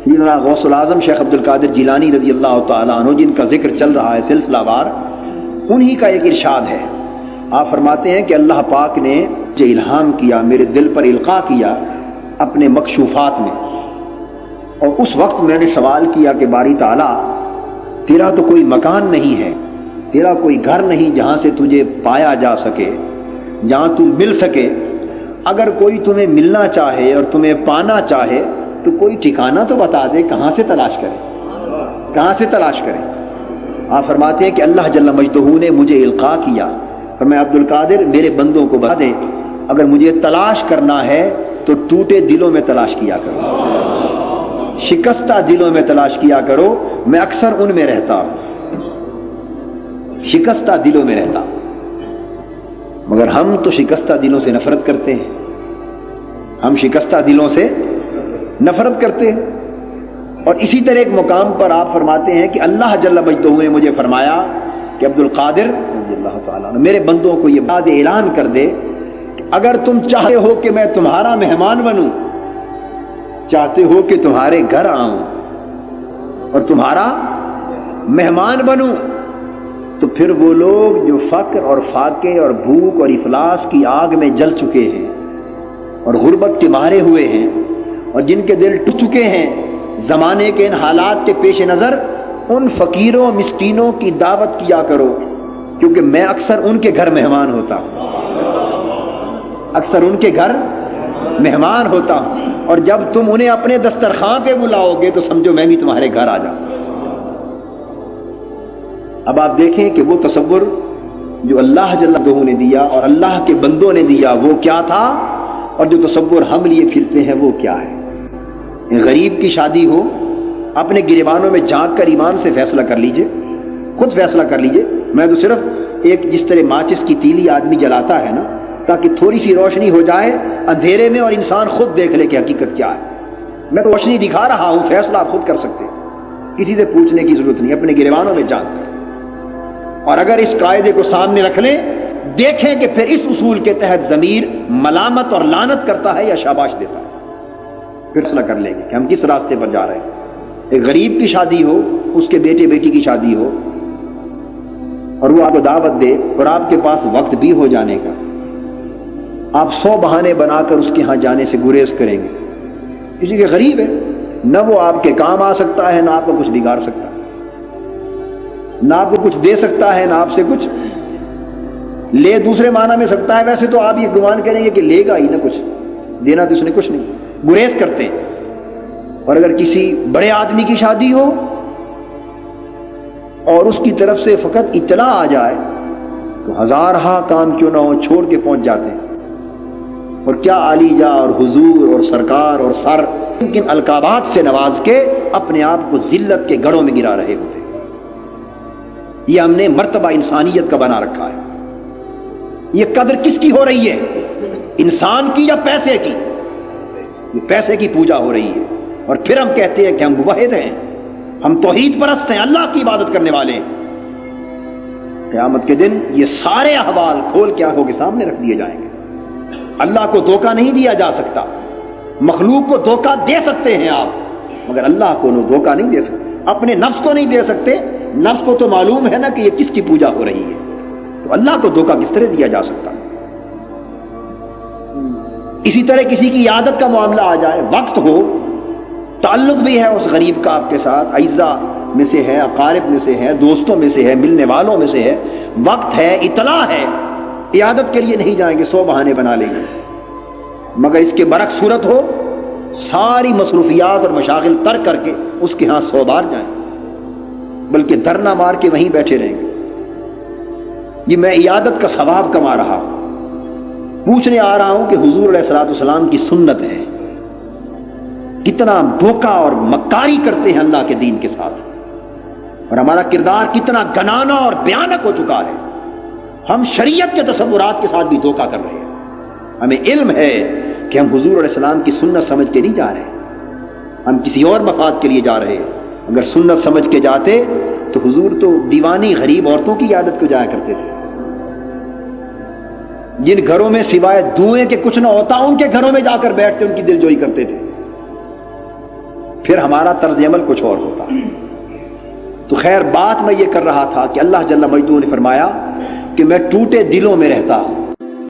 سیدنا غوث العظم شیخ عبد القادر جیلانی رضی اللہ تعالیٰ عنہ جن کا ذکر چل رہا ہے سلسلہ وار، انہی کا ایک ارشاد ہے. آپ فرماتے ہیں کہ اللہ پاک نے مجھے الہام کیا، میرے دل پر القاء کیا اپنے مکشوفات میں، اور اس وقت میں نے سوال کیا کہ باری تعالیٰ تیرا تو کوئی مکان نہیں ہے، تیرا کوئی گھر نہیں جہاں سے تجھے پایا جا سکے، جہاں تو مل سکے. اگر کوئی تمہیں ملنا چاہے اور تمہیں پانا چاہے تو کوئی ٹھکانہ تو بتا دے، کہاں سے تلاش کرے، کہاں سے تلاش کرے. آپ فرماتے ہیں کہ اللہ جل مجدہ نے مجھے القاء کیا، فرمایا عبد القادر میرے بندوں کو بتا دے اگر مجھے تلاش کرنا ہے تو ٹوٹے دلوں میں تلاش کیا کرو، شکستہ دلوں میں تلاش کیا کرو، میں اکثر ان میں رہتا ہوں، شکستہ دلوں میں رہتا ہوں. مگر ہم تو شکستہ دلوں سے نفرت کرتے ہیں، ہم شکستہ دلوں سے نفرت کرتے ہیں. اور اسی طرح ایک مقام پر آپ فرماتے ہیں کہ اللہ جل مجدہ نے مجھے فرمایا کہ عبد القادر رضی اللہ تعالیٰ عنہ میرے بندوں کو یہ بات اعلان کر دے کہ اگر تم چاہتے ہو کہ میں تمہارا مہمان بنوں، چاہتے ہو کہ تمہارے گھر آؤں اور تمہارا مہمان بنوں، تو پھر وہ لوگ جو فقر اور فاقے اور بھوک اور افلاس کی آگ میں جل چکے ہیں اور غربت کے مارے ہوئے ہیں اور جن کے دل ٹوٹ چکے ہیں زمانے کے ان حالات کے پیش نظر، ان فقیروں مسکینوں کی دعوت کیا کرو، کیونکہ میں اکثر ان کے گھر مہمان ہوتا ہوں، اکثر ان کے گھر مہمان ہوتا ہوں. اور جب تم انہیں اپنے دسترخوان پہ بلاؤ گے تو سمجھو میں بھی تمہارے گھر آ جاؤں. اب آپ دیکھیں کہ وہ تصور جو اللہ جل جلالہ نے دیا اور اللہ کے بندوں نے دیا وہ کیا تھا، اور جو تصور ہم لیے پھرتے ہیں وہ کیا ہے. غریب کی شادی ہو، اپنے گریبانوں میں جھانک کر ایمان سے فیصلہ کر لیجئے، خود فیصلہ کر لیجئے. میں تو صرف ایک جس طرح ماچس کی تیلی آدمی جلاتا ہے نا تاکہ تھوڑی سی روشنی ہو جائے اندھیرے میں اور انسان خود دیکھ لے کہ حقیقت کیا ہے. میں تو روشنی دکھا رہا ہوں، فیصلہ آپ خود کر سکتے ہیں، کسی سے پوچھنے کی ضرورت نہیں، اپنے گریبانوں میں جھانک کر. اور اگر اس قاعدے کو سامنے رکھ لیں، دیکھیں کہ پھر اس اصول کے تحت ضمیر ملامت اور لعنت کرتا ہے یا شاباش دیتا ہے، پھر فیصلہ کر لیں گے کہ ہم کس راستے پر جا رہے ہیں. ایک غریب کی شادی ہو، اس کے بیٹے بیٹی کی شادی ہو اور وہ آپ کو دعوت دے اور آپ کے پاس وقت بھی ہو جانے کا، آپ 100 بہانے بنا کر اس کے ہاں جانے سے گریز کریں گے، کسی کے غریب ہے، نہ وہ آپ کے کام آ سکتا ہے، نہ آپ کو کچھ بگاڑ سکتا ہے، نہ آپ کو کچھ دے سکتا ہے، نہ آپ سے کچھ لے دوسرے معنی میں سکتا ہے. ویسے تو آپ یہ گمان کریں گے کہ لے گا ہی نہ، کچھ دینا تو اس نے کچھ نہیں، گریز کرتے ہیں. اور اگر کسی بڑے آدمی کی شادی ہو اور اس کی طرف سے فقط اطلاع آ جائے تو ہزارہا کام کیوں نہ ہو چھوڑ کے پہنچ جاتے ہیں. اور کیا عالی جا اور حضور اور سرکار اور سر کن القابات سے نواز کے اپنے آپ کو ذلت کے گڑھوں میں گرا رہے ہوتے. یہ ہم نے مرتبہ انسانیت کا بنا رکھا ہے. یہ قدر کس کی ہو رہی ہے، انسان کی یا پیسے کی؟ یہ پیسے کی پوجا ہو رہی ہے. اور پھر ہم کہتے ہیں کہ ہم موحد ہیں، ہم توحید پرست ہیں، اللہ کی عبادت کرنے والے ہیں. قیامت کے دن یہ سارے احوال کھول کے آنکھوں کے سامنے رکھ دیے جائیں گے. اللہ کو دھوکہ نہیں دیا جا سکتا. مخلوق کو دھوکہ دے سکتے ہیں آپ، مگر اللہ کو دھوکہ نہیں دے سکتے. اپنے نفس کو نہیں دے سکتے، نفس کو تو معلوم ہے نا کہ یہ کس کی پوجا ہو رہی ہے، تو اللہ کو دھوکہ کس طرح دیا جا سکتا. اسی طرح کسی کی عادت کا معاملہ آ جائے، وقت ہو، تعلق بھی ہے اس غریب کا آپ کے ساتھ، اعزاء میں سے ہے، اقارب میں سے ہے، دوستوں میں سے ہے، ملنے والوں میں سے ہے، وقت ہے، اطلاع ہے، عیادت کے لیے نہیں جائیں گے، 100 بہانے بنا لیں گے. مگر اس کے برعکس صورت ہو، ساری مصروفیات اور مشاغل ترک کر کے اس کے ہاں 100 بار جائیں، بلکہ دھرنا مار کے وہیں بیٹھے رہیں گے. یہ میں عیادت کا ثواب کما رہا ہوں. پوچھنے آ رہا ہوں کہ حضور علیہ الصلوۃ والسلام کی سنت ہے، کتنا دھوکہ اور مکاری کرتے ہیں اللہ کے دین کے ساتھ، اور ہمارا کردار کتنا گنانا اور بھیانک ہو چکا ہے. ہم شریعت کے تصورات کے ساتھ بھی دھوکہ کر رہے ہیں. ہمیں علم ہے کہ ہم حضور علیہ السلام کی سنت سمجھ کے نہیں جا رہے، ہم کسی اور مفاد کے لیے جا رہے ہیں. اگر سنت سمجھ کے جاتے تو حضور تو دیوانی غریب عورتوں کی عادت کو جایا کرتے تھے. جن گھروں میں سوائے دھوئیں کے کچھ نہ ہوتا ان کے گھروں میں جا کر بیٹھتے ان کی دلجوئی کرتے تھے. پھر ہمارا طرز عمل کچھ اور ہوتا۔ تو خیر بات میں یہ کر رہا تھا کہ اللہ جل مجدہ نے فرمایا کہ میں ٹوٹے دلوں میں رہتا ہوں،